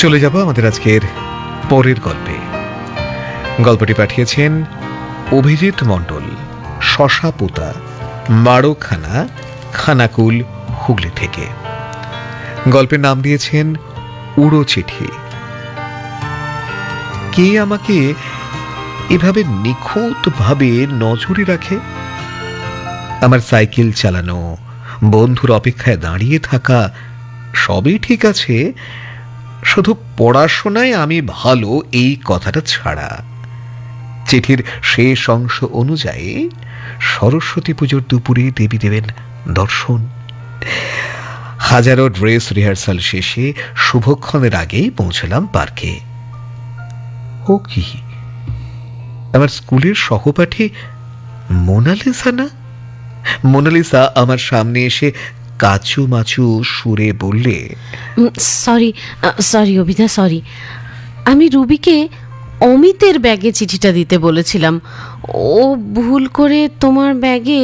চলে যাব আমাদের আজকের পরের গল্পে। গল্পটি পাঠিয়েছেন অভিজিৎ মণ্ডল, শশাপোতা, মারোখানা, খানাকুল, হুগলি থেকে। গল্পের নাম দিয়েছেন উড়ো চিঠি। কে আমাকে এভাবে নিখুঁতভাবে নজরে রাখে? আমার সাইকেল চালানো, বন্ধুর অপেক্ষায় দাঁড়িয়ে থাকা সবই ঠিক আছে, শুধু পড়াশোনায় আমি ভালো এই কথাটা ছাড়া। চিঠির শেষ অংশ অনুযায়ী সরস্বতী পুজোর দুপুরে দেবী দেবেন দর্শন। হাজারো ড্রেস রিহার্সাল শেষে শুভক্ষণের আগেই পৌঁছলাম পার্কে। ও কি, আমার স্কুলের সহপাঠী মোনালিসা না? মোনালিসা আমার সামনে এসে কাচু মাচু সুরে বললে, সরি সরি অভিধা, সরি। আমি রুবিকে অমিতের ব্যাগে চিঠিটা দিতে বলেছিলাম। ও ভুল করে তোমার ব্যাগে